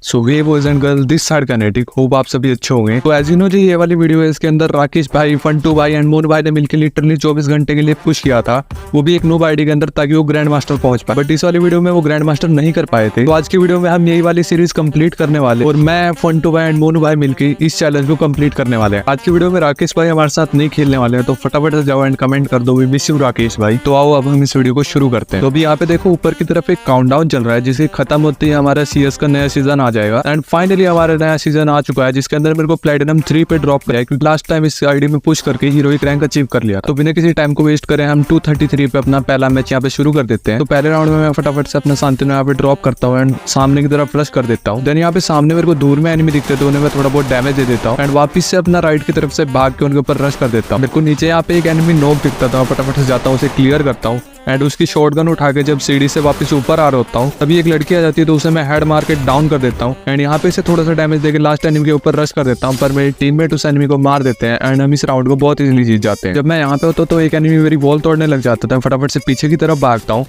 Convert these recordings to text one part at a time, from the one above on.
So way boys and girl this side kinetic, hope आप सभी अच्छे होंगे। तो एज यू नो जी, ये वाली वीडियो है, इसके अंदर राकेश भाई, फंटू भाई एंड मोन भाई ने मिलकर लिटरली 24 घंटे के लिए पुश किया था, वो भी एक नूब आईडी के अंदर, ताकि वो ग्रैंड मास्टर पहुंच पाए। बट इस वाली वीडियो में वो ग्रैंड मास्टर नहीं कर पाए थे। तो आज की वीडियो में हम यही वाली सीरीज कंप्लीट करने वाले, और मैं, फंटू भाई एंड मोनू भाई मिलकर इस चैलेंज को कंप्लीट करने वाले हैं। आज की वीडियो में राकेश भाई हमारे साथ नहीं खेलने वाले हैं, तो फटाफट से जाओ एंड कमेंट कर दो, वी मिस यू राकेश भाई। तो आओ अब हम इस वीडियो को शुरू करते हैं। तो अभी यहाँ पे देखो ऊपर की तरफ एक काउंटडाउन चल रहा है, जिसके खत्म होते ही हमारा सीएस का नया सीजन आ जाएगा। एंड फाइनली हमारा नया सीजन आ चुका है, जिसके अंदर मेरे को प्लेटिनम 3 पे ड्रॉप किया है, क्योंकि लास्ट टाइम इस आईडी में पुश करके हीरोइक रैंक अचीव कर लिया। तो बिना किसी टाइम को वेस्ट करें हम 233 पे अपना पहला मैच यहाँ पे शुरू कर देते हैं। तो पहले राउंड में मैं फटाफट से अपना शांति यहाँ पे ड्रॉप करता हूँ एंड सामने की तरफ रश कर देता हूँ। देन यहाँ पे सामने मेरे को दूर में एनिमी दिखते तो उन्हें मैं थोड़ा बहुत डैमेज दे देता हूँ एंड वापस से अपना राइट की तरफ से भाग के उनके ऊपर रश कर देता हूँ। मेरे को नीचे यहाँ पे एक एनिमी नॉक दिखता था, फटाफट से जाता हूँ, उसे क्लियर करता हूँ एंड उसकी शॉटगन उठा के जब सीढ़ी से वापस ऊपर आ रहा होता हूँ, तभी एक लड़की आ जाती है, तो उसे मैं हेड मार के डाउन कर देता हूँ एंड यहाँ पे इसे थोड़ा सा डैमेज देके लास्ट एनिमी के ऊपर रश कर देता हूँ। पर मेरे टीममेट उस एनिमी को मार देते हैं एंड हम इस राउंड को बहुत इजीली जीत जाते हैं। जब मैं यहाँ पे होता तो एक एनिमी मेरी वॉल तोड़ने लग जाता था, फटाफट से पीछे की तरफ भागता हूँ,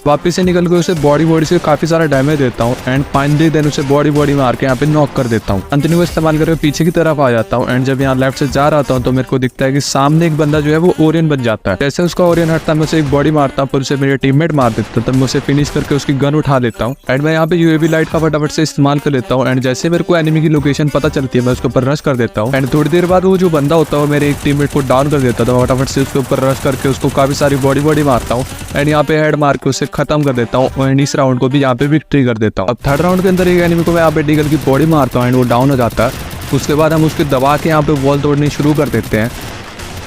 वापस से निकल के उसे बॉडी से काफी सारा डैमेज देता हूँ एंड फाइनली देन उसे बॉडी मार के यहाँ पे नॉक कर देता हूँ। कंटिन्यू इस्तेमाल करके पीछे की तरफ आ जाता हूँ एंड जब यहाँ लेफ्ट से जा रहा हूँ तो मेरे को दिखता है कि सामने एक बंदा जो है वो ओरियन बन जाता है। जैसे उसका ओरियन हटता है, मैं उसे एक बॉडी मारता हूँ, पर उसे मेरे टीममेट मार देता, तब मैं उसे फिनिश करके उसकी गन उठा लेता हूँ एंड मैं यहाँ पे यूएवी लाइट का फटाफट से इस्तेमाल कर लेता हूँ एंड जैसे मेरे को एनिमी की लोकेशन पता चलती है, मैं उसके ऊपर रश कर देता हूँ एंड थोड़ी देर बाद वो जो बंदा होता है मेरे एक टीममेट को डाउन कर देता था, फटाफट से उसके ऊपर रश करके उसको काफी सारी बॉडी मारता हूँ एंड यहाँ पे हेड मार के उसे खत्म कर देता हूँ एंड इस राउंड को भी यहाँ पे विक्ट्री कर देता हूँ। अब थर्ड राउंड के अंदर एक एनिमी को मैं यहाँ पे डीगल की बॉडी मारता हूँ एंड वो डाउन हो जाता है। उसके बाद हम उसके दबा के यहाँ पे वॉल तोड़नी शुरू कर देते हैं।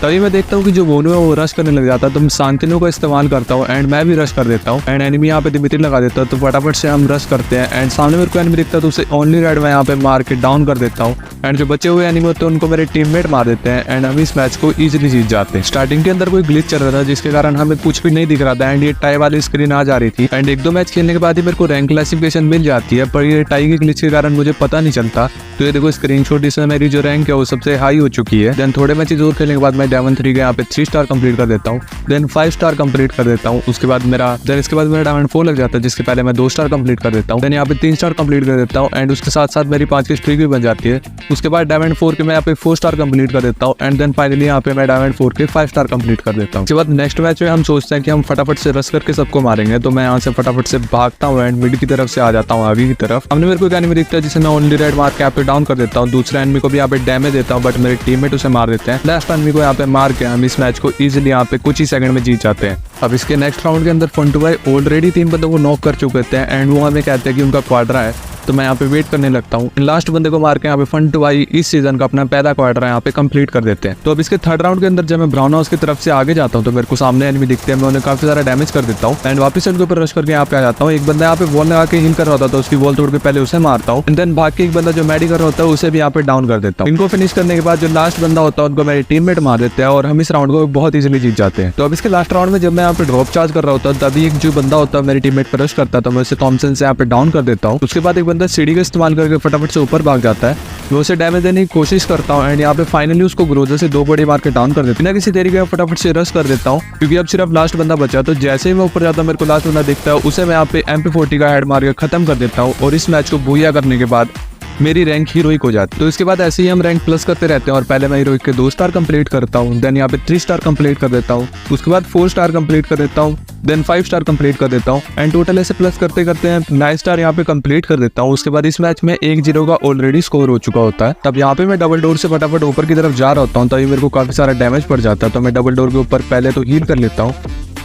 तभी मैं देखता हूँ कि जो मोनू है वो रश करने लग जाता है, तो मैं शांतिनु का इस्तेमाल करता हूँ एंड मैं भी रश कर देता हूँ एंड एनिमी यहाँ पे दिमित्री लगा देता है, तो फटाफट से हम रश करते हैं एंड सामने मेरे को एनिमी दिखता है, तो उसे ओनली रेड मैं यहाँ पे मार के डाउन कर देता हूँ एंड जो बचे हुए एनिमी होते हैं उनको मेरे टीममेट मार देते हैं एंड हम इस मैच को इजीली जीत जाते हैं। स्टार्टिंग के अंदर कोई ग्लिच चल रहा था, जिसके कारण हमें कुछ भी नहीं दिख रहा था एंड ये टाई वाली स्क्रीन आ जा रही थी एंड एक दो मैच खेलने के बाद ही मेरे को रैंक क्लासिफिकेशन मिल जाती है, पर ये टाई के ग्लिच के कारण मुझे पता नहीं चलता। तो ये देखो स्क्रीनशॉट, इसमें मेरी जो रैंक है वो सबसे हाई हो चुकी है। देन थोड़े मैचेस और खेलने के बाद मैं डायमंड 3 के यहाँ पे 3 स्टार कंप्लीट कर देता हूँ, देन 5 स्टार कंप्लीट कर देता हूँ। उसके बाद मेरा डायमंड 4 लग जाता है, जिसके पहले मैं 2 स्टार कंप्लीट कर देता हूँ, देन यहाँ पे 3 स्टार कंप्लीट कर देता हूँ एंड उसके साथ साथ मेरी 5 की स्ट्रीक भी बन जाती है। उसके बाद डायमंड 4 के मैं यहाँ पे 4 स्टार कंप्लीट कर देता हूँ एंड देन फाइनली यहाँ पे मैं डायमंड 4 के 5 स्टार कंप्लीट कर देता हूँ। उसके बाद नेक्स्ट मैच में हम सोचते हैं कि हम फटाफट से रश करके सबको मारेंगे, तो मैं यहाँ से फटाफट से भागता हूँ एंड मिड की तरफ से आ जाता हूँ आगे की तरफ। हमने मेरे को एक एनिमी दिखता है जिसे मैं ओनली रेड मार के यहाँ पे डाउन कर देता हूँ, दूसरे एनिमी को भी यहाँ पे डैमेज देता हूँ, बट मेरे टीममेट उसे मार देते हैं। लास्ट एनिमी को यहाँ पे मार के हम इस मैच को इजीली यहाँ पे कुछ ही सेकंड में जीत जाते हैं। अब इसके नेक्स्ट राउंड के अंदर फंटू भाई ऑलरेडी 3 बंदों को नॉक कर चुके थे एंड वो हमें कहते हैं कि उनका क्वाड्रा है, तो मैं यहाँ पे वेट करने लगता हूँ। लास्ट बंदे को मार के यहाँ पे फंटू भाई इस सीजन का अपना पहला क्वार्टर यहाँ पे कंप्लीट कर देते हैं। तो अब इसके थर्ड राउंड के अंदर जब मैं ब्राउन हाउस की तरफ से आगे जाता हूँ, तो मेरे को सामने एनिमी दिखते हैं, मैं उन्हें काफी सारा डैमेज कर देता हूँ एंड वापस उनके ऊपर रश करके यहाँ पे आ जाता हूँ। एक बंदा यहाँ पे वॉल लगा के हिल कर रहा था, तो उसकी वॉल तोड़ के पहले उसे मारता हूँ एंड देन भाग के एक बंदा जो मेडी कर रहा होता है उसे भी यहाँ पे डाउन कर देता हूँ। इनको फिनिश करने के बाद जो लास्ट बंदा होता है उनको मेरे टीममेट मार देते हैं और हम इस राउंड को बहुत इजीली जीत जाते हैं। तो अब इसके लास्ट राउंड में जब मैं यहाँ पे ड्रॉप चार्ज कर रहा होता हूँ, तभी एक जो बंदा होता है मेरे टीममेट पर रश करता है, तो मैं उसे थॉमसन से यहाँ पे डाउन कर देता हूँ। उसके बाद एक बंदा सीढ़ी का इस्तेमाल करके फटाफट से ऊपर भाग जाता है, मैं उसे डैमेज देने की कोशिश करता हूँ एंड यहाँ पे फाइनली उसको ग्रोजर से 2 बॉडी मार के डाउन कर देता हूँ। बिना किसी देरी के फटाफट से रश कर देता हूँ, क्योंकि अब सिर्फ लास्ट बंदा बचा। तो जैसे ही मैं ऊपर जाता हूँ, मेरे को लास्ट बंदा दिखता है, उसे मैं यहाँ पे MP40 का हेड मार के खत्म कर देता हूँ और इस मैच को भूया करने के बाद मेरी रैंक हीरोइक हो जाती है। तो इसके बाद ऐसे ही हम रैंक प्लस करते रहते हैं और पहले मैं हीरोइक के 2 स्टार कंप्लीट करता हूँ, देन यहाँ पे 3 स्टार कंप्लीट कर देता हूँ, उसके बाद 4 स्टार कंप्लीट कर देता हूँ, देन 5 स्टार कंप्लीट कर देता हूँ एंड टोटल ऐसे प्लस करते करते हैं 9 स्टार यहाँ पे कंप्लीट कर देता हूँ। उसके बाद इस मैच में 1-0 का ऑलरेडी स्कोर हो चुका होता है। तब यहाँ पे मैं डबल डोर से फटाफट ऊपर की तरफ जा रहा होता हूँ, तभी मेरे को काफी सारा डैमेज पड़ जाता है, तो मैं डबल डोर के ऊपर पहले तो हील कर लेता हूँ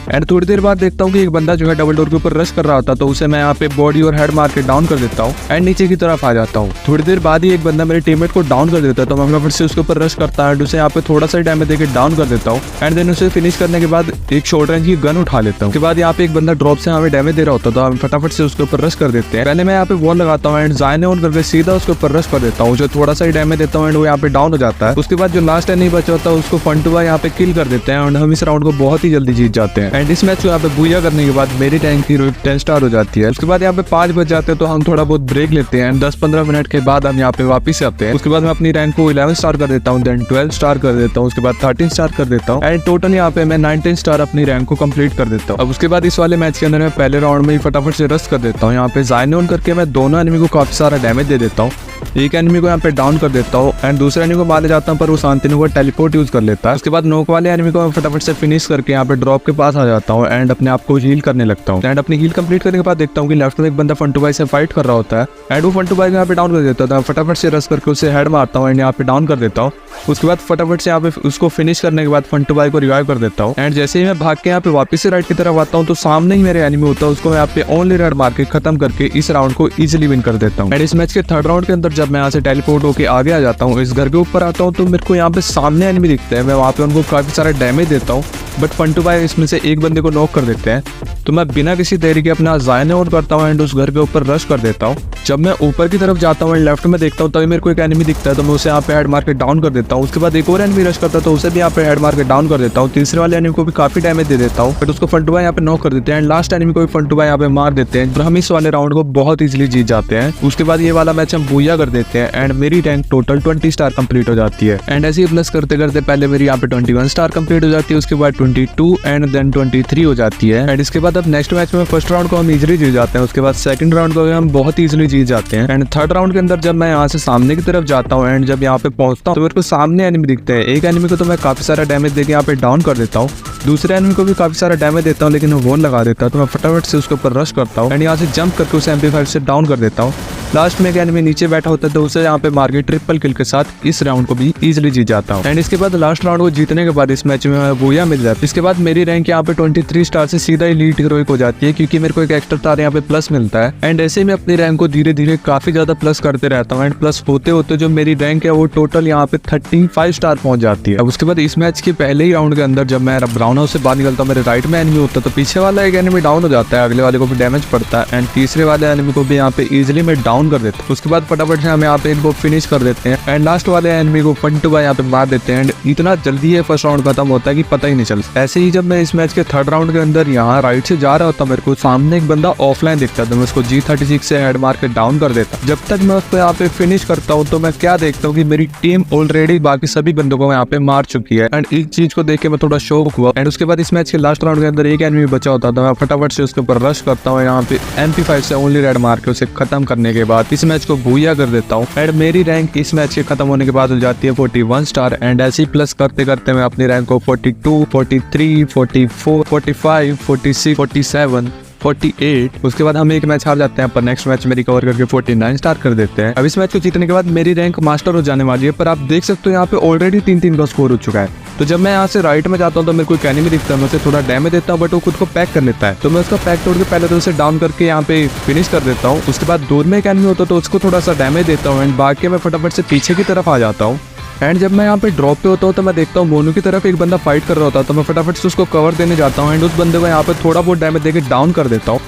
एंड थोड़ी देर बाद देखता हूँ कि एक बंदा जो है डबल डोर के ऊपर रश कर रहा होता, तो उसे मैं यहाँ पे बॉडी और हेड मार के डाउन कर देता हूँ एंड नीचे की तरफ आ जाता हूँ। थोड़ी देर बाद ही एक बंदा मेरे टीममेट को डाउन कर देता है, तो मैं फटाफट से उसके ऊपर रश करता है, उसे यहाँ पे थोड़ा सा डैमेज देके डाउन कर देता हूँ एंड देन उसे फिनिश करने के बाद एक शॉर्ट रेंज की गन उठा लेता हूँ। उसके बाद यहाँ पे एक बंदा ड्रॉप से हमें डैमेज दे रहा होता, तो हम फटाफट से उसके ऊपर रश कर देते हैं। पहले मैं यहाँ पे वॉल लगाता हूँ एंड जाने ऑन करके सीधा उसके ऊपर रश कर देता हूँ, जो थोड़ा सा ही डैमेज देता हूँ एंड वो यहाँ पे डाउन हो जाता है। उसके बाद जो लास्ट एनिमी बचा होता है उसको फंटू भाई यहाँ पे किल कर देते हैं एंड हम इस राउंड को बहुत ही जल्दी जीत जाते हैं। एंड इस मैच को यहाँ पे बूया करने के बाद मेरी रैंक की 10 स्टार हो जाती है। उसके बाद यहाँ पे 5 बज जाते हैं तो हम थोड़ा बहुत ब्रेक लेते हैं। 10-15 मिनट के बाद हम यहाँ पे वापस आते हैं। उसके बाद मैं अपनी रैंक को 11 स्टार कर देता हूँ, देन 12 स्टार कर देता हूँ, उसके बाद 13 स्टार कर देता हूँ एंड टोटल यहाँ पे मैं 19 स्टार अपनी रैंक को कंप्लीट कर देता हूँ। अब उसके बाद इस वाले मैच के अंदर मैं पहले राउंड में ही फटाफट से रश कर देता हूँ। यहाँ पे ज़ायनोन करके मैं दोनों एनिमी को काफी सारा डैमेज दे देता हूँ। एक एनिमी को यहाँ पे डाउन कर देता हूँ एंड दूसरे एनिमी को मार जाता हूँ, पर वो शांतिनु को टेलीपोर्ट यूज कर लेता है। उसके बाद नोक वाले एनिमी को फटाफट से फिनिश करके यहाँ पे ड्रॉप के पास आ जाता हूँ एंड अपने आप को हील करने लगता हूँ। एंड अपनी हील कंप्लीट करने के बाद देखता हूँ कि लेफ्ट में एक बंदा फंटू भाई से फाइट कर रहा होता है एंड वो फंटू भाई को यहाँ पे डाउन कर देता था। फटाफट से रश करके उसे हेड मारता हूँ एंड यहाँ पे डाउन कर देता हूँ। उसके बाद फटाफट से यहाँ पे उसको फिनिश करने के बाद फंटू भाई को रिवाइव कर देता हूँ एंड जैसे ही मैं भाग के यहाँ पे वापस से राइट की तरफ आता हूँ तो सामने ही मेरे एनिमी होता है, उसको मैं यहाँ पे ओनली रेड मार के खत्म करके इस राउंड को इजीली विन कर देता हूँ। एंड इस मैच के थर्ड राउंड के अंदर जब मैं यहाँ से टेलीपोर्ट होकर आगे आ जाता हूँ, इस घर के ऊपर आता हूँ तो मेरे को यहाँ पे सामने एनिमी दिखते हैं। मैं वहाँ पे उनको काफी सारा डैमेज देता हूँ बट फंटू भाई इसमें से एक बंदे को नॉक कर देते हैं। तो मैं बिना किसी देरी के अपना ज़ायनोन करता हूँ एंड उस घर के ऊपर रश कर देता हूँ। जब मैं ऊपर की तरफ जाता हूँ एंड लेफ्ट में देखता हूँ तभी मेरे को एक एनिमी दिखता है तो मैं उसे यहाँ पे हेड मार के डाउन कर देता हूँ। उसके बाद एक और एनिमी रश करता है तो उसे भी यहाँ पे हेड मार के डाउन कर देता हूँ। तीसरे वाले एनिमी को भी काफी डैमेज दे देता हूँ बट उसको फंटू भाई यहाँ पे नॉक कर देते हैं एंड लास्ट एनिमी को भी फंटू भाई यहाँ पे मार देते हैं। तो हम इस वाले राउंड को बहुत इजीली जीत जाते हैं। उसके बाद ये वाला मैच हम बूया कर देते हैं एंड मेरी रैंक टोटल 20 स्टार कंप्लीट हो जाती है। एंड ऐसे ही प्लस करते करते पहले मेरी यहाँ पे 21 स्टार कंप्लीट हो जाती है, उसके बाद 22 एंड देन 23 हो जाती है। एंड इसके बाद अब नेक्स्ट मैच में फर्स्ट राउंड को हम इजीली जीत जाते हैं, उसके बाद सेकंड राउंड को हम बहुत इजीली जीत जाते हैं। एंड थर्ड राउंड के अंदर जब मैं यहाँ से सामने की तरफ जाता हूँ एंड जब यहाँ पे पहुंचता हूँ तो मेरे को सामने एनिमी दिखते हैं। एक एनिमी को तो मैं काफी सारा डैमेज देके यहाँ पे डाउन कर देता हूँ, दूसरे एनिमी को भी काफी सारा डैमेज देता हूँ लेकिन वो वोन लगा देता है तो मैं फटाफट से उसके ऊपर रश करता हूँ एंड यहाँ से जंप करके उसे MP5 से डाउन कर देता हूँ। लास्ट में एक एनिमी नीचे बैठा होता है तो उसे यहाँ पे मार के ट्रिपल किल के साथ इस राउंड को भी इजीली जीत जाता हूँ। एंड इसके बाद लास्ट राउंड को जीतने के बाद इस मैच में बूया मिल जाता है। इसके बाद मेरी रैंक यहाँ पे 23 स्टार से सीधा एलीट हीरोइक हो जाती है क्योंकि मेरे को एक एक्स्ट्रा स्टार यहाँ पे प्लस मिलता है। एंड ऐसे ही मैं अपनी रैंक को धीरे धीरे काफी ज्यादा प्लस करते रहता हूँ एंड प्लस होते होते जो मेरी रैंक है वो टोटल यहाँ पे 35 स्टार पहुंच जाती है। अब उसके बाद इस मैच के पहले ही राउंड के अंदर जब मैं ब्राउन हाउस से बाहर निकलता हूँ, मेरे राइट में एनिमी होता है तो पीछे वाला एक एनिमी डाउन हो जाता है, अगले वाले को भी डैमेज पड़ता है एंड तीसरे वाले एनिमी को भी यहाँ पे इजिली मैं डाउन कर देता हूँ। उसके बाद फटाफट से हम यहाँ पे इनको फिनिश कर देते हैं एंड लास्ट वाले एनिमी को फंटू भाई यहाँ पे मार देते हैं एंड इतना जल्दी ये फर्स्ट राउंड खत्म होता है कि पता ही नहीं चलता। ऐसे ही जब मैं इस मैच के थर्ड राउंड के अंदर यहाँ राइट से जा रहा होता मेरे को सामने एक बंदा ऑफलाइन दिखता है तो मैं उसको G36 से हेड मार के डाउन कर देता। जब तक मैं उसको यहाँ पे फिनिश करता हूँ तो मैं क्या देखता हूँ कि मेरी टीम ऑलरेडी बाकी सभी बंदों को यहाँ पे मार चुकी है एंड इस चीज को देख के मैं थोड़ा शॉक हुआ। एंड उसके बाद इस मैच के लास्ट राउंड के अंदर एक एनिमी बचा होता था, मैं फटाफट से उसके ऊपर रश करता हूँ, यहाँ पे MP5 से ओनली रेड मार के उसे खत्म करने के बाद इस मैच को बूया कर देता हूँ एंड मेरी रैंक इस मैच के खत्म होने के बाद हो जाती है 41 स्टार। एंड ऐसे ही प्लस करते करते मैं अपनी रैंक को 42, 43, 44, 45, 46, 47, 48, उसके बाद हम एक मैच हार जाते हैं पर नेक्स्ट मैच में रिकवर करके 49 स्टार कर देते हैं। अब इस मैच को जीतने के बाद मेरी रैंक मास्टर हो जाने वाली है, पर आप देख सकते हो यहाँ पे ऑलरेडी 3-3 का स्कोर हो चुका है। तो जब मैं यहाँ से राइट में जाता हूँ तो मेरे को एक एनिमी दिखता है, मैं उसे थोड़ा डैमेज देता हूँ बट वो खुद को पैक कर लेता है तो मैं उसका पैक तोड़ के पहले तो उसे डाउन करके यहाँ पे फिनिश कर देता हूँ। उसके बाद दूर में एक एनिमी होता है तो उसको थोड़ा सा डैमेज देता हूँ एंड बाकी मैं फटाफट से पीछे की तरफ आ जाता हूँ। एंड जब मैं यहाँ पे ड्रॉप पे होता हूँ तो मैं देखता हूँ मोनू की तरफ एक बंदा फाइट कर रहा होता है तो मैं फटाफट से उसको कवर देने जाता हूँ एंड उस बंदे को यहाँ पे थोड़ा बहुत डैमेज देके डाउन कर देता हूँ।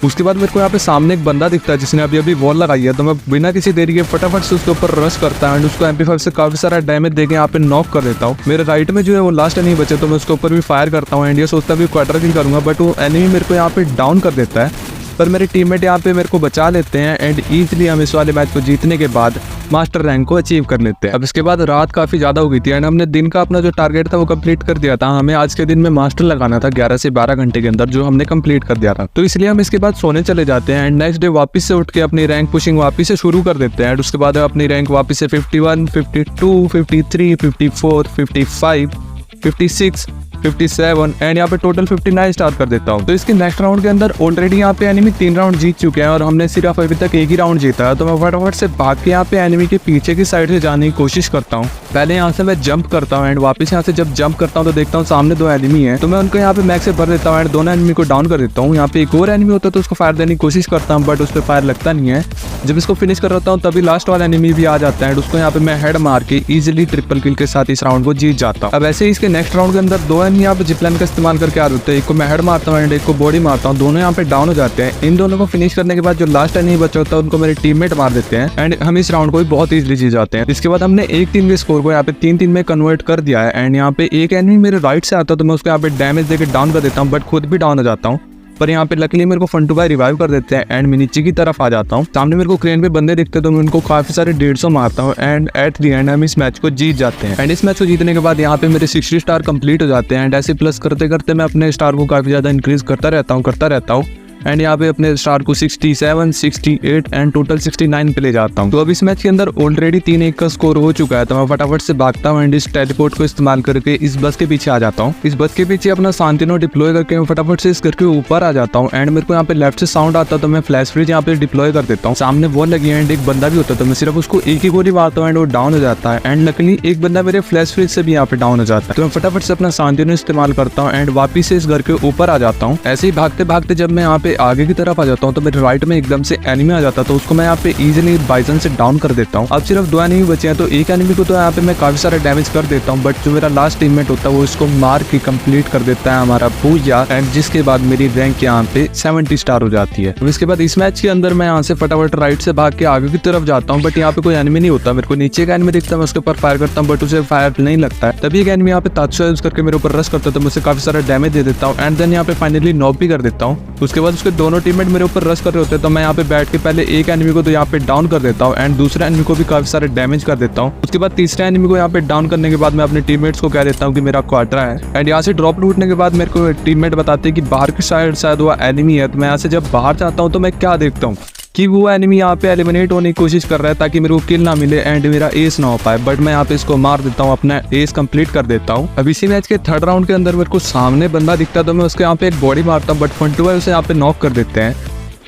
उसके बाद मेरे को यहाँ पे सामने एक बंदा दिखता है जिसने अभी वॉल लगाई है तो मैं बिना किसी देरी के फटाफट से उसके ऊपर रश करता हूँ एंड उसको MP5 से काफी सारा डैमेज देके यहाँ पे नॉक कर देता हूँ। मेरे राइट में जो है वो लास्ट एनिमी बचे तो मैं उसके ऊपर भी फायर करता हूँ एंड ये सोचता भी क्वार्टर किल करूंगा बट वो एनिमी मेरे को यहाँ पे डाउन कर देता है, पर मेरे टीममेट यहाँ पे मेरे को बचा लेते हैं एंड इजीली हम इस वाले मैच को जीतने के बाद मास्टर रैंक को अचीव कर लेते हैं। अब इसके बाद रात काफी ज्यादा हो गई थी एंड हमने दिन का अपना जो टारगेट था वो कंप्लीट कर दिया था। हमें आज के दिन में मास्टर लगाना था 11 से 12 घंटे के अंदर, जो हमने कंप्लीट कर दिया था। तो इसलिए हम इसके बाद सोने चले जाते हैं एंड नेक्स्ट डे वापस से उठ के अपनी रैंक पुशिंग वापस से शुरू कर देते हैं एंड उसके बाद अपनी रैंक वापस से 51, 52, 53, 54, 55, 56, 57 एंड यहाँ पे टोटल 59 स्टार कर देता हूँ। तो इसके नेक्स्ट राउंड के अंदर ऑलरेडी यहाँ पे एनिमी 3 राउंड जीत चुके हैं और हमने सिर्फ अभी तक एक ही राउंड जीता है। तो मैं फटाफट से भाग के यहाँ पे एनिमी के पीछे की साइड से जाने की कोशिश करता हूँ। पहले यहाँ से मैं जंप करता हूँ एंड वापस यहाँ से जब जंप करता हूँ तो देखता हूँ सामने 2 एनिमी है तो मैं उनको यहाँ पे मैक्स से भर देता हूँ एंड दोनों एनिमी को डाउन कर देता हूँ। यहाँ पे एक और एनिमी होता है तो उसको फायर देने की कोशिश करता हूँ बट उस पर फायर लगता नहीं है। जब इसको फिनिश कर रहा हूँ तभी लास्ट वाला एनिमी भी आ जाता है एंड उसको यहाँ पे मैं हेड मार के इजिली ट्रिपल किल के साथ इस राउंड को जीत जाता हूँ। अब ऐसे ही इसके नेक्स्ट राउंड के अंदर 2 एनिमी यहाँ पे जिपलाइन का इस्तेमाल करके आ जाते हैं, एक को मैं हेड मारता हूँ एंड एक को बॉडी मारता हूँ, दोनों यहाँ पे डाउन हो जाते हैं। इन दोनों को फिनिश करने के बाद जो लास्ट एनिमी बचा होता है उनको मेरे टीममेट मार देते हैं एंड हम इस राउंड को भी बहुत इजीली जीत जाते हैं। इसके बाद हमने एक टीम के स्कोर को यहाँ पे 3-3 में कन्वर्ट कर दिया है। एंड यहाँ पे एक एनिमी मेरे राइट से आता है तो मैं उसको यहाँ पे डैमेज देके डाउन कर देता हूँ, बट खुद भी डाउन हो जाता हूँ। पर यहाँ पे लकीली मेरे को फंटू भाई रिवाइव कर देते हैं एंड मैं नीचे की तरफ आ जाता हूँ। सामने मेरे को क्रेन पे बंदे दिखते हैं तो मैं उनको काफी सारे 150 मारता हूँ एंड एट द एंड हम इस मैच को जीत जाते हैं। एंड इस मैच को जीतने के बाद यहाँ पे मेरे 60 स्टार कंप्लीट हो जाते हैं। एंड ऐसे प्लस करते करते मैं अपने स्टार को काफी ज्यादा इंक्रीज करता रहता हूँ एंड यहाँ पे अपने स्टार को 67, 68 एंड टोटल 69 पे ले जाता हूँ। तो अब इस मैच के अंदर ऑलरेडी 3-1 का स्कोर हो चुका है, तो मैं फटाफट से भागता हूँ एंड इस टेलीपोर्ट को इस्तेमाल करके इस बस के पीछे आ जाता हूँ। इस बस के पीछे अपना शांतिनो डिप्लॉय करके मैं फटाफट से इस घर के ऊपर आ जाता हूँ। एंड मेरे को यहाँ पे लेफ्ट से साउंड आता है तो मैं फ्लैश फ्रीज यहाँ पे डिप्लॉय कर देता हूँ। सामने वॉल लगी है एंड एक बंदा भी होता है तो मैं सिर्फ उसको एक ही गोली मारता हूँ एंड वो डाउन हो जाता है। एंड लकीली एक बंदा मेरे फ्लैश फ्रीज से भी यहाँ पे डाउन हो जाता है, तो मैं फटाफट से अपना शांतिनो इस्तेमाल करता हूँ एंड वापिस से इस घर के ऊपर आ जाता हूँ। ऐसे ही भागते भागते जब मैं यहाँ पे आगे की तरफ जाता हूँ तो मेरे राइट में एकदम से एनिमी आ जाता है, तो उसको मैं यहाँ पे इजीली बाइजन से डाउन कर देता हूँ। अब सिर्फ 2 एनिमी बचे हैं, तो एक एनिमी को तो यहाँ पे मैं काफी सारा डैमेज कर देता हूँ, बट जो मेरा लास्ट टीममेट होता है वो इसको मार के कंप्लीट कर देता है हमारा पूजा। एंड जिसके बाद मेरी रैंक यहाँ पे 70 स्टार हो जाती है। इसके बाद इस मैच के अंदर मैं यहाँ से फटाफट राइट से भाग के आगे की तरफ जाता हूँ, बट यहाँ पे कोई एनिमी नहीं होता। मेरे को नीचे का एनिमी दिखता है, मैं उसके ऊपर फायर करता हूँ बट उसे फायर नहीं लगता है। तभी एक एनिमी यहाँ पे तात्सो यूज करके मेरे ऊपर रश करता है तो मुझसे काफी सारा डैमेज दे देता हूँ एंड देन यहाँ पे फाइनली नॉक भी कर देता हूँ। उसके बाद उसके दोनों टीममेट मेरे ऊपर रश कर रहे होते हैं, तो मैं यहाँ पे बैठ के पहले एक एनिमी को तो यहाँ पे डाउन कर देता हूँ एंड दूसरे एनिमी को भी काफी सारे डैमेज कर देता हूँ। उसके बाद तीसरे एनिमी को यहाँ पे डाउन करने के बाद मैं अपने टीममेट्स को कह देता हूँ कि मेरा क्वार्टरा है। एंड यहाँ से ड्रॉप लूटने के बाद मेरे को टीममेट बताते हैं कि बाहर की साइड शायद वो एनिमी है। तो मैं यहाँ से जब बाहर जाता हूँ तो मैं क्या देखता हूँ कि वो एनिमी यहाँ पे एलिमिनेट होने की कोशिश कर रहा है ताकि मेरे को किल ना मिले एंड मेरा एस ना हो पाए, बट मैं यहाँ पे इसको मार देता हूँ, अपना एस कंप्लीट कर देता हूँ। अब इसी मैच के 3rd राउंड के अंदर मेरे को सामने बंदा दिखता है तो मैं उसके यहाँ पे एक बॉडी मारता हूँ, बट फंटू भाई उसे यहाँ पे नॉक कर देते हैं।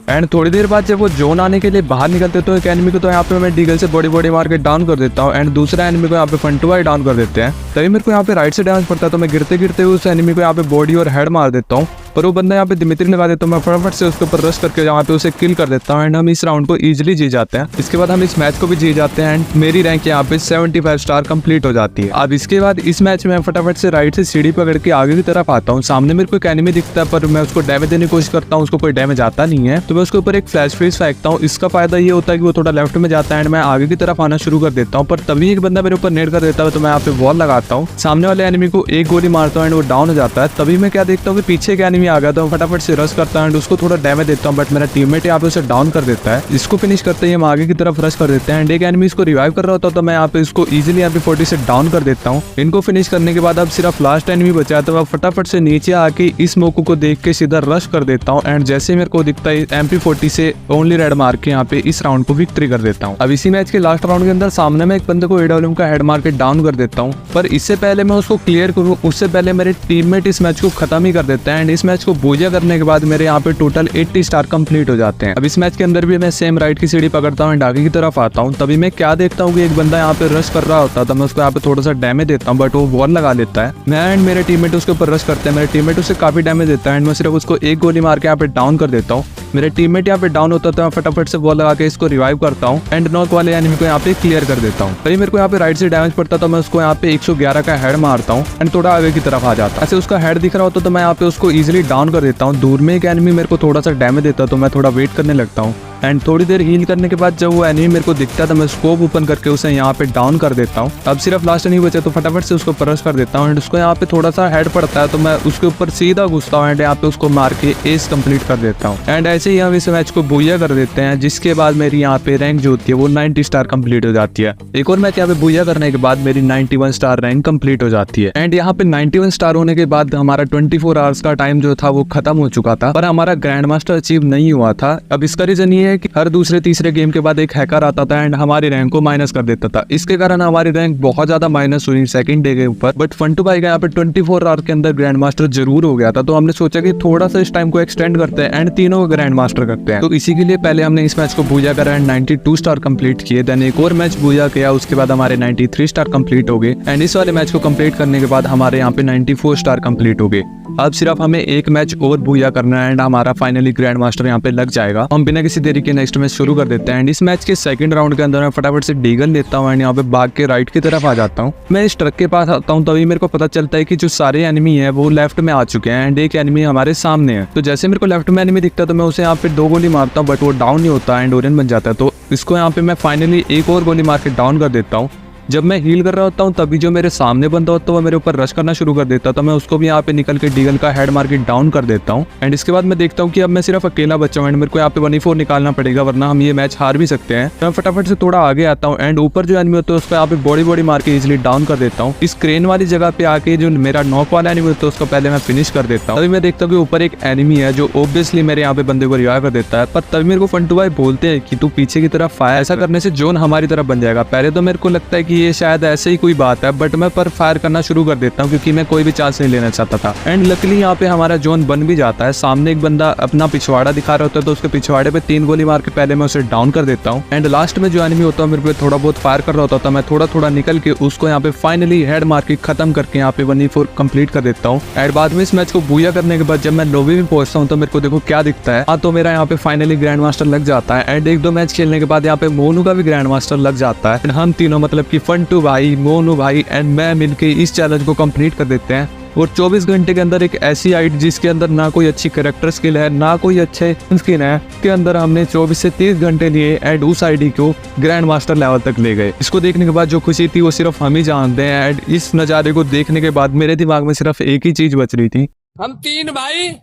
एंड थोड़ी देर बाद जब वो जोन आने के लिए बाहर निकलते तो एक एनिमी को तो यहाँ पे मैं डीगल से बॉडी मार के डाउन कर देता हूँ एंड दूसरा एनिमी को यहाँ पे फंटू भाई डाउन कर देते हैं। तभी मेरे को यहाँ पे राइट से डैमेज पड़ता है तो मैं गिरते गिरते उस एनिमी को यहाँ पे बॉडी और हेड मार देता हूँ, पर वो बंदा यहाँ पे दिमित्री लगा देता हूँ। मैं फटाफट से उसके ऊपर रश करके यहाँ पे उसे किल कर देता हूँ एंड हम इस राउंड को इजीली जीत जाते हैं। इसके बाद हम इस मैच को भी जीत जाते हैं एंड मेरी रैंक यहाँ पे 75 स्टार कंप्लीट हो जाती है। अब इसके बाद इस मैच में फटाफट से राइट से सीढ़ी पकड़ के आगे की तरफ आता हूँ। सामने मेरे को एक एनिमी दिखता है पर मैं उसको डैमेज देने की कोशिश करता हूँ, उसको कोई डैमेज आता नहीं है, तो मैं उसके ऊपर एक फ्लैश फ्रीज फेंकता हूँ। इसका फायदा ये होता है कि वो थोड़ा लेफ्ट में जाता है एंड मैं आगे की तरफ आना शुरू कर देता हूँ, पर तभी एक बंदा मेरे ऊपर नेट कर देता है तो मैं यहाँ पे वॉल लगाता हूँ। सामने वाले एनिमी को एक गोली मारता हूँ एंड वो डाउन हो जाता है। तभी मैं क्या देखता हूँ कि पीछे एक एनिमी आ गया, तो फटाफट से रश करता है एंड उसको थोड़ा डैमेज देता हूँ, बट मेरा टीममेट यहाँ पे उसे डाउन कर देता है। इसको फिनिश करते ही हम आगे की तरफ रश कर देते हैं एंड एक एनिमी इसको रिवाइव कर रहा होता है तो मैं यहाँ पे इसको इजीली यहाँ पे 40 से डाउन कर देता हूँ। इनको फिनिश करने के बाद अब सिर्फ लास्ट एनिमी बचा है, तो मैं फटाफट से नीचे आके इस मोको को देख के सीधा रश कर देता हूँ एंड जैसे मेरे को दिखता है MP40 से ओनली रेड मार के यहाँ पे इस राउंड को विक्ट्री कर देता हूँ। अब इसी मैच के लास्ट राउंड के अंदर सामने में एक बंदे को AWM का हेड मार के डाउन कर देता हूँ, पर इससे पहले मैं उसको क्लियर करूँ उससे पहले मेरे टीममेट इस मैच को खत्म ही कर देते हैं एंड इस मैच को बूझा करने के बाद मेरे यहाँ पे टोटल 80 स्टार कंप्लीट हो जाते हैं। अब इस मैच के अंदर भी मैं सेम राइट की सीढ़ी पकड़ता हूँ, आगे की तरफ आता हूँ। तभी मैं क्या देखता हूँ कि एक बंदा यहाँ पे रश कर रहा होता है, तो मैं उसको यहाँ पे थोड़ा सा डैमेज देता हूँ, बट वो वॉल लगा लेता है। मैं एंड मेरे टीममेट उसके ऊपर रश करते हैं, मेरे टीममेट उसे काफी डैमेज देता है एंड मैं सिर्फ उसको एक गोली मार के यहाँ पे डाउन कर देता हूँ। मेरे टीममेट यहाँ पे डाउन होता है तो मैं फटाफट से वॉल लगा के इसको रिवाइव करता हूँ एंड नॉक वाले एनिमी को यहाँ पे क्लियर कर देता हूँ। तभी मेरे को यहाँ पे राइट से डैमेज पड़ता तो मैं उसको यहाँ पे 111 का हेड मारता हूँ एंड थोड़ा आगे की तरफ आ जाता है। ऐसे उसका हेड दिख रहा होता तो मैं यहाँ पे उसको इजीली डाउन कर देता हूँ। दूर में एक एनिमी मेरे को थोड़ा सा डैमेज देता तो मैं थोड़ा वेट करने लगता हूँ एंड थोड़ी देर हील करने के बाद जब वो एनिमी मेरे को दिखता है तो मैं स्कोप ओपन करके उसे यहाँ पे डाउन कर देता हूँ। अब सिर्फ लास्ट एनिमी बचे तो फटाफट से उसको परस कर देता हूँ एंड उसको यहाँ पे थोड़ा सा हेड पड़ता है तो मैं उसके ऊपर सीधा घुसता हूँ एंड यहाँ पे उसको मार के एस कंप्लीट कर देता हूँ एंड ऐसे ही हम इस मैच को बुया कर देते हैं, जिसके बाद मेरी यहाँ पे रैंक जो होती है वो 90 स्टार कंप्लीट हो जाती है। एक और मैच यहाँ पे बुया करने के बाद मेरी 91 स्टार रैंक कंप्लीट हो जाती है एंड यहाँ पे 91 स्टार होने के बाद हमारा 24 आवर्स का टाइम जो था वो खत्म हो चुका था, पर हमारा ग्रैंड मास्टर अचीव नहीं हुआ था। अब इसका रीजन ये है कि हर दूसरे तीसरे गेम के बाद एक हैकर आता था एंड हमारी रैंक को माइनस कर देता था। इसके कारण हमारी रैंक बहुत ज्यादा माइनस हुई सेकंड डे के ऊपर, बट फंटू भाई का यहाँ पे 24 आवर के अंदर ग्रैंड मास्टर जरूर हो गया था, तो हमने सोचा कि थोड़ा सा इस टाइम को एक्सटेंड करते हैं एंड तीनों को ग्रैंड मास्टर करते हैं। तो इसी के लिए पहले हमने इस मैच को बुया करा एंड 92 स्टार कंप्लीट किए, देन एक और मैच बुया किया, उसके बाद हमारे 93 स्टार कंप्लीट हो गए एंड इस वाले मैच को कंप्लीट करने के बाद हमारे यहाँ पे 94 स्टार कंप्लीट हो गए। अब सिर्फ हमें एक मैच और बुया करना है एंड हमारा फाइनली ग्रैंड मास्टर यहाँ पे लग जाएगा। हम बिना किसी देरी के नेक्स्ट मैच शुरू कर देते हैं एंड इस मैच के सेकंड राउंड के अंदर मैं फटाफट से डीगल लेता हूँ एंड यहाँ पे भाग के राइट की तरफ आ जाता हूँ। मैं इस ट्रक के पास आता हूँ तभी मेरे को पता चलता है कि जो सारे एनिमी है वो लेफ्ट में आ चुके हैं एंड एक एनिमी हमारे सामने है। तो जैसे मेरे को लेफ्ट में एनिमी दिखता है तो मैं उसे यहाँ पे 2 गोली मारता हूँ, बट वो डाउन नहीं होता एंड ओरियन बन जाता है। तो इसको यहाँ पे मैं फाइनली एक और गोली मार के डाउन कर देता हूँ जब मैं हील कर रहा होता हूँ तभी जो मेरे सामने बंदा होता है वो मेरे ऊपर रश करना शुरू कर देता है, तो मैं उसको भी यहाँ पे निकल के डीगल का हेड मार के डाउन कर देता हूँ। एंड इसके बाद मैं देखता हूँ कि अब मैं सिर्फ अकेला बचा हूँ एंड मेरे को यहाँ पे 1v4 निकालना पड़ेगा, वरना हम ये मैच हार भी सकते हैं। तो मैं फटाफट से थोड़ा आगे आता हूँ एंड ऊपर जो एनिमी होता है उसको यहाँ पे बॉडी मार के इजिली डाउन कर देता हूँ। इस क्रेन वाली जगह पे आके जो मेरा नॉक वाला एनिमी होता है उसको पहले मैं फिनिश कर देता हूँ। तभी मैं देखता हूँ कि ऊपर एक एनिमी है जो ऑब्वियसली मेरे यहाँ पे बंदे को रिवाइव कर देता है, पर तभी मेरे को फंटू भाई बोलते हैं कि तू पीछे की तरफ फायर, ऐसा करने से जोन हमारी तरफ बन जाएगा। पहले तो मेरे को लगता है कि ये शायद ऐसे ही कोई बात है, बट मैं पर फायर करना शुरू कर देता हूँ क्योंकि मैं कोई भी चांस नहीं लेना चाहता था। एंड लकीली यहाँ पे हमारा जोन बन भी जाता है। सामने एक बंदा अपना पिछवाड़ा दिखा रहा होता है, तो उसके पिछवाड़े पे 3 गोली मार के पहले मैं उसे डाउन कर देता हूँ। एंड लास्ट में जो एनिमी होता है मेरे पे थोड़ा बहुत फायर कर रहा होता था, मैं थोड़ा निकल के उसको यहाँ पे फाइनली हेड मार के खत्म करके यहाँ पे 1v4 कंप्लीट कर देता हूँ। एंड बाद में इस मैच को बूया करने के बाद जब मैं लॉबी में पहुंचता हूँ तो मेरे को देखो क्या दिखता है। हाँ, तो मेरा यहाँ पे फाइनली ग्रैंड मास्टर लग जाता है एंड 1-2 मैच खेलने के बाद यहाँ पे मोनू का भी ग्रैंड मास्टर लग जाता है। हम तीनों मतलब कि फंटू भाई, मोनू भाई एंड मैं मिलके इस चैलेंज को कंप्लीट कर देते हैं। और 24 घंटे के अंदर एक ऐसी आइड जिसके अंदर ना कोई अच्छी कैरेक्टर स्किल है ना कोई अच्छे स्किन है, के अंदर हमने 24 से 30 घंटे लिए एंड उस आईडी को ग्रैंड मास्टर लेवल तक ले गए। इसको देखने के बाद जो खुशी थी वो सिर्फ हम ही जानते हैं। एंड इस नज़ारे को देखने के बाद मेरे दिमाग में सिर्फ एक ही चीज बच रही थी, हम 3 भाई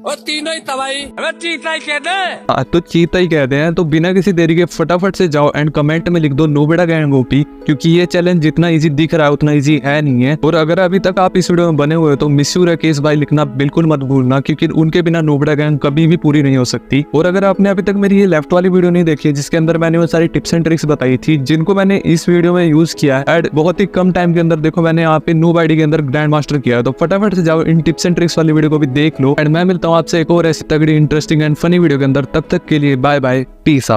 और तीनों ही तबाही, हमें चीता ही कहते हैं। तो चीता ही कहते हैं। तो बिना किसी देरी के फटाफट से जाओ एंड कमेंट में लिख दो नो बेड़ा गैंग ओपी, क्योंकि ये चैलेंज जितना इजी दिख रहा है उतना इजी है नहीं है। और अगर अभी तक आप इस वीडियो में बने हुए हो तो मिस यू राकेश भाई लिखना बिल्कुल मत भूलना, क्योंकि उनके बिना नो बेड़ा गैंग कभी भी पूरी नहीं हो सकती। और अगर आपने अभी तक मेरी ये लेफ्ट वाली वीडियो नहीं देखी है जिसके अंदर मैंने वो सारी टिप्स एंड ट्रिक्स बताई थी जिनको मैंने इस वीडियो में यूज किया है एंड बहुत ही कम टाइम के अंदर देखो मैंने यहाँ पे नूब आईडी के अंदर ग्रैंड मास्टर किया है, तो फटाफट से जाओ इन टिप्स एंड ट्रिक्स वाली वीडियो को भी देख लो। एंड मैं मिलता हूँ आपसे एक और ऐसी तगड़ी इंटरेस्टिंग एंड फनी वीडियो के अंदर। तब तक के लिए बाय बाय, पीस आउट।